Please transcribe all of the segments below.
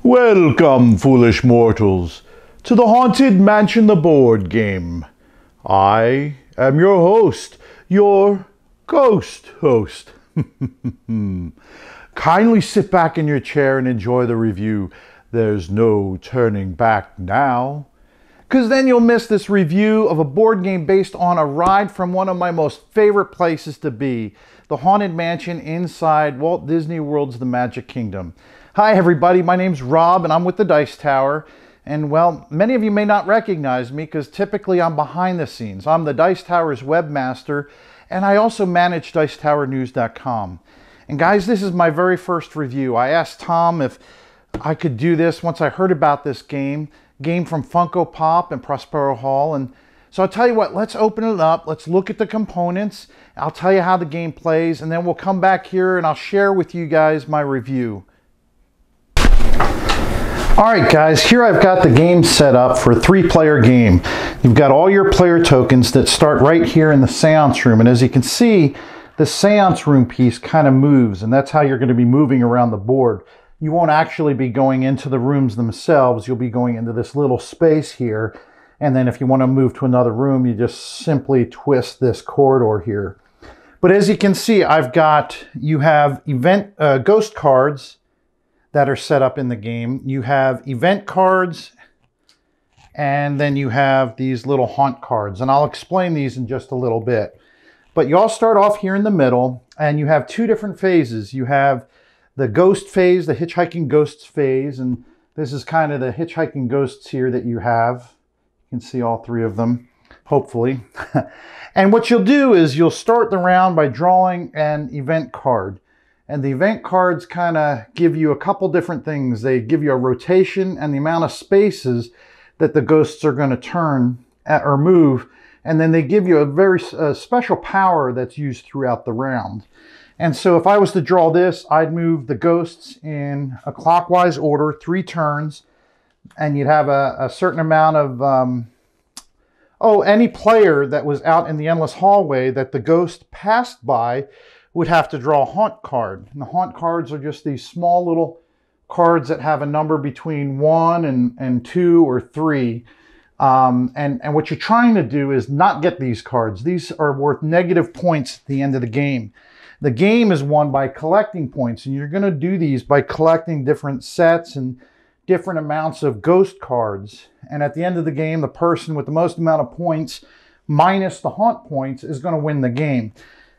Welcome, foolish mortals, to the Haunted Mansion the board game. I am your host, your ghost host. Kindly sit back in your chair and enjoy the review. There's no turning back now, because then you'll miss this review of a board game based on a ride from one of my most favorite places to be, the Haunted Mansion inside Walt Disney World's The Magic Kingdom. Hi everybody, my name's Rob and I'm with the Dice Tower. And well, many of you may not recognize me because typically I'm behind the scenes. I'm the Dice Tower's webmaster and I also manage Dicetowernews.com. And guys, this is my very first review. I asked Tom if I could do this once I heard about this game from Funko Pop and Prospero Hall. And so I'll tell you what, let's open it up. Let's look at the components. I'll tell you how the game plays and then we'll come back here and I'll share with you guys my review. Alright guys, here I've got the game set up for a 3-player game. You've got all your player tokens that start right here in the seance room. And as you can see, the seance room piece kind of moves, and that's how you're going to be moving around the board. You won't actually be going into the rooms themselves. You'll be going into this little space here. And then if you want to move to another room, you just simply twist this corridor here. But as you can see, you have ghost cards that are set up in the game. You have event cards, and then you have these little haunt cards. And I'll explain these in just a little bit. But you all start off here in the middle, and you have 2 different phases. You have the ghost phase, the hitchhiking ghosts phase, and this is kind of the hitchhiking ghosts here that you have. You can see all 3 of them, hopefully. And what you'll do is you'll start the round by drawing an event card. And the event cards kind of give you a couple different things. They give you a rotation and the amount of spaces that the ghosts are going to turn or move. And then they give you a very special power that's used throughout the round. And so if I was to draw this, I'd move the ghosts in a clockwise order, 3 turns. And you'd have a certain amount of... any player that was out in the endless hallway that the ghost passed by would have to draw a haunt card. And the haunt cards are just these small little cards that have a number between 1 and 2 or 3. And what you're trying to do is not get these cards. These are worth negative points at the end of the game. The game is won by collecting points, and you're going to do these by collecting different sets and different amounts of ghost cards. And at the end of the game, the person with the most amount of points minus the haunt points is going to win the game.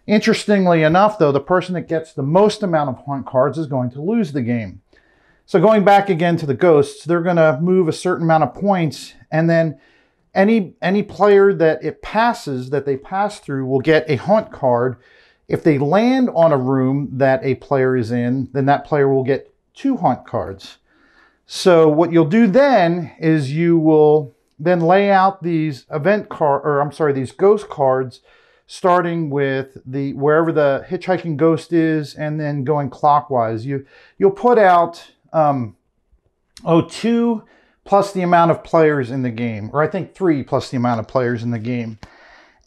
Interestingly enough, though, the person that gets the most amount of haunt cards is going to lose the game. So going back again to the ghosts, they're going to move a certain amount of points, and then any player that they pass through will get a haunt card. If they land on a room that a player is in, then that player will get 2 haunt cards. So what you'll do then is you will then lay out these these ghost cards, starting with wherever the hitchhiking ghost is, and then going clockwise. You'll put out 2 plus the amount of players in the game, or I think 3 plus the amount of players in the game.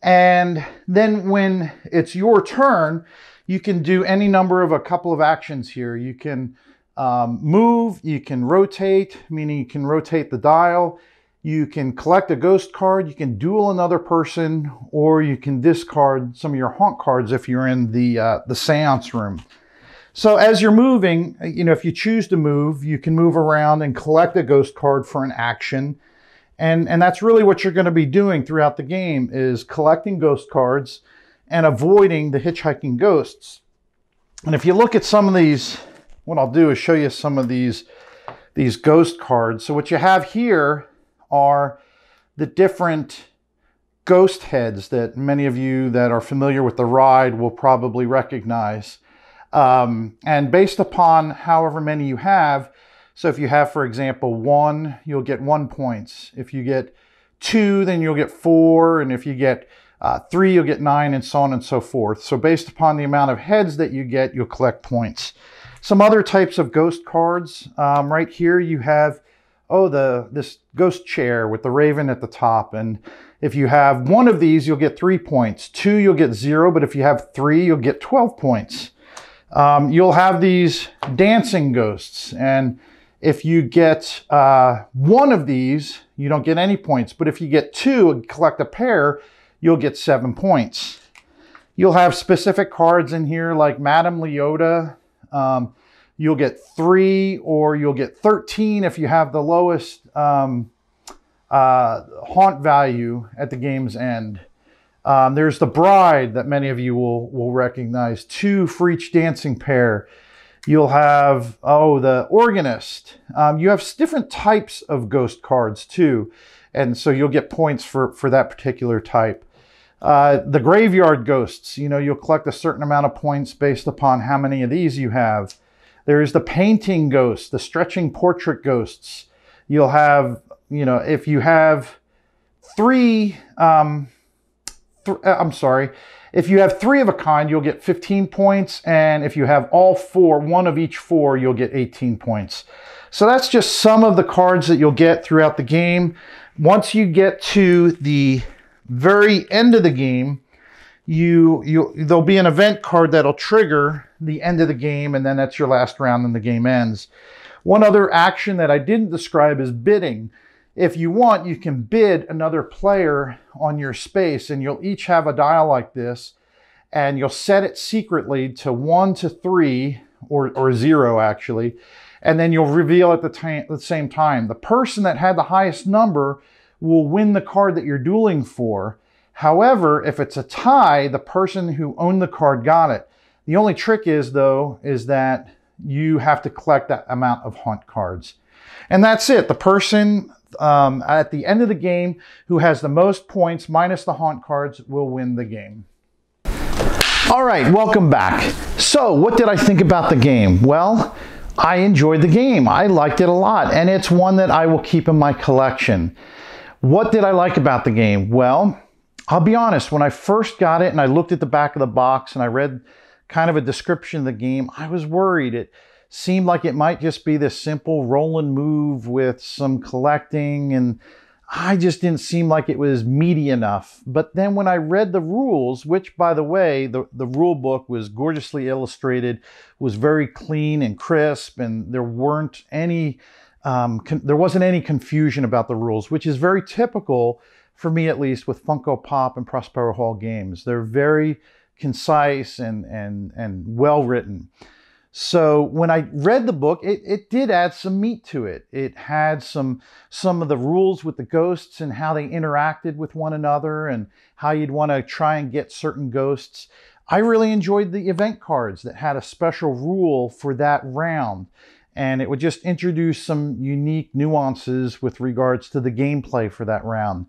And then when it's your turn, you can do any number of a couple of actions here. You can move, you can rotate, meaning you can rotate the dial. You can collect a ghost card, you can duel another person, or you can discard some of your haunt cards if you're in the seance room. So as you're moving, if you choose to move, you can move around and collect a ghost card for an action. And that's really what you're going to be doing throughout the game, is collecting ghost cards and avoiding the hitchhiking ghosts. And if you look at some of these, what I'll do is show you some of these ghost cards. So what you have here are the different ghost heads that many of you that are familiar with the ride will probably recognize. And based upon however many you have, so if you have, for example, 1, you'll get 1 point. If you get 2, then you'll get 4. And if you get 3, you'll get 9, and so on and so forth. So based upon the amount of heads that you get, you'll collect points. Some other types of ghost cards, right here you have this ghost chair with the raven at the top. And if you have 1 of these, you'll get 3 points. 2, you'll get 0. But if you have 3, you'll get 12 points. You'll have these dancing ghosts. And If you get one of these, you don't get any points. But if you get two and collect a pair, you'll get 7 points. You'll have specific cards in here like Madame Leota. You'll get 3, or you'll get 13 if you have the lowest haunt value at the game's end. There's the Bride that many of you will recognize. 2 for each dancing pair. You'll have, the Organist. You have different types of ghost cards too. And so you'll get points for that particular type. The Graveyard Ghosts, you'll collect a certain amount of points based upon how many of these you have. There's the Painting Ghosts, the Stretching Portrait Ghosts. You'll have, if you have if you have 3 of a kind, you'll get 15 points. And if you have all 4, one of each 4, you'll get 18 points. So that's just some of the cards that you'll get throughout the game. Once you get to the very end of the game, there'll be an event card that'll trigger the end of the game, and then that's your last round and the game ends. One other action that I didn't describe is bidding. If you want, you can bid another player on your space, and you'll each have a dial like this, and you'll set it secretly to 1 to 3, or 0 actually, and then you'll reveal at the same time. The person that had the highest number will win the card that you're dueling for. However, if it's a tie, the person who owned the card got it. The only trick is that you have to collect that amount of haunt cards. And that's it. The person at the end of the game who has the most points minus the haunt cards will win the game. All right, welcome back. So what did I think about the game? Well, I enjoyed the game. I liked it a lot, and it's one that I will keep in my collection. What did I like about the game? Well, I'll be honest, when I first got it and I looked at the back of the box and I read kind of a description of the game, I was worried. It seemed like it might just be this simple roll and move with some collecting, and I just didn't seem like it was meaty enough. But then when I read the rules, which by the way, the rule book was gorgeously illustrated, was very clean and crisp, and there wasn't any confusion about the rules, which is very typical for me, at least, with Funko Pop and Prospero Hall games. They're very concise and well written. So when I read the book, it did add some meat to it. It had some of the rules with the ghosts and how they interacted with one another and how you'd want to try and get certain ghosts. I really enjoyed the event cards that had a special rule for that round. And it would just introduce some unique nuances with regards to the gameplay for that round.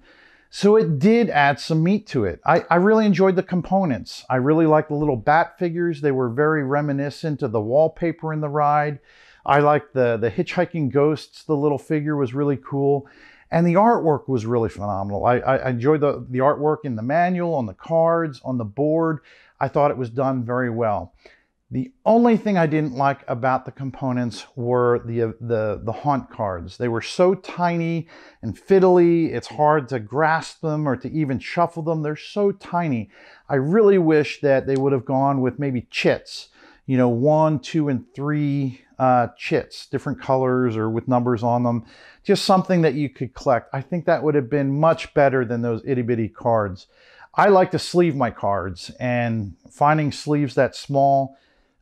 So it did add some meat to it. I really enjoyed the components. I really liked the little bat figures. They were very reminiscent of the wallpaper in the ride. I liked the hitchhiking ghosts. The little figure was really cool. And the artwork was really phenomenal. I enjoyed the artwork in the manual, on the cards, on the board. I thought it was done very well. The only thing I didn't like about the components were the haunt cards. They were so tiny and fiddly, it's hard to grasp them or to even shuffle them. They're so tiny. I really wish that they would have gone with maybe chits, 1, 2, and 3 chits, different colors or with numbers on them. Just something that you could collect. I think that would have been much better than those itty bitty cards. I like to sleeve my cards, and finding sleeves that small,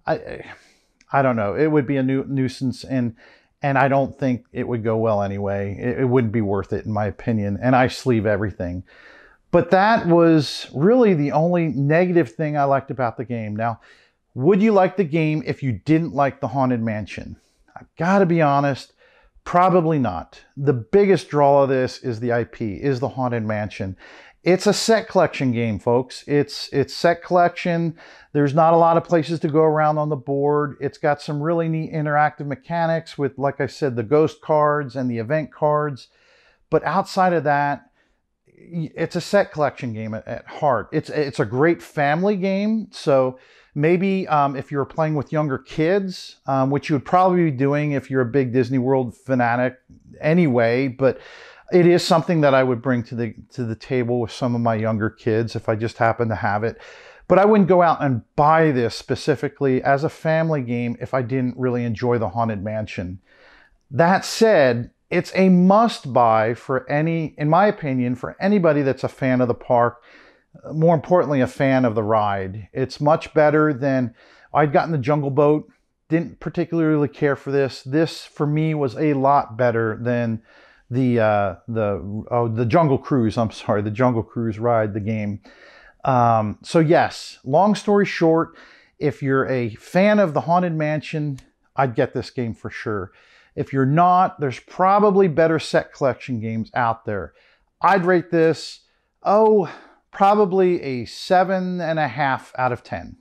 I don't know. It would be a nuisance, and I don't think it would go well anyway. It wouldn't be worth it, in my opinion. And I sleeve everything. But that was really the only negative thing I liked about the game. Now, would you like the game if you didn't like the Haunted Mansion? I've got to be honest, probably not. The biggest draw of this is the IP, is the Haunted Mansion. It's a set collection game, folks. It's set collection. There's not a lot of places to go around on the board. It's got some really neat interactive mechanics with, like I said, the ghost cards and the event cards. But outside of that, it's a set collection game at heart. It's a great family game. So maybe if you're playing with younger kids, which you would probably be doing if you're a big Disney World fanatic anyway, but it is something that I would bring to the table with some of my younger kids if I just happen to have it. But I wouldn't go out and buy this specifically as a family game if I didn't really enjoy the Haunted Mansion. That said, it's a must buy for in my opinion, for anybody that's a fan of the park, more importantly, a fan of the ride. It's much better than, I'd gotten the Jungle Boat, didn't particularly care for this. This for me was a lot better than the Jungle Cruise. I'm sorry, the Jungle Cruise ride, the game. So yes, long story short, if you're a fan of the Haunted Mansion, I'd get this game for sure. If you're not, there's probably better set collection games out there. I'd rate this, probably a 7.5 out of 10.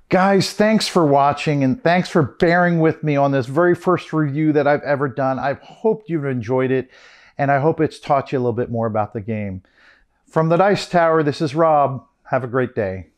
Guys, thanks for watching and thanks for bearing with me on this very first review that I've ever done. I hope you've enjoyed it, and I hope it's taught you a little bit more about the game. From the Dice Tower, this is Rob. Have a great day.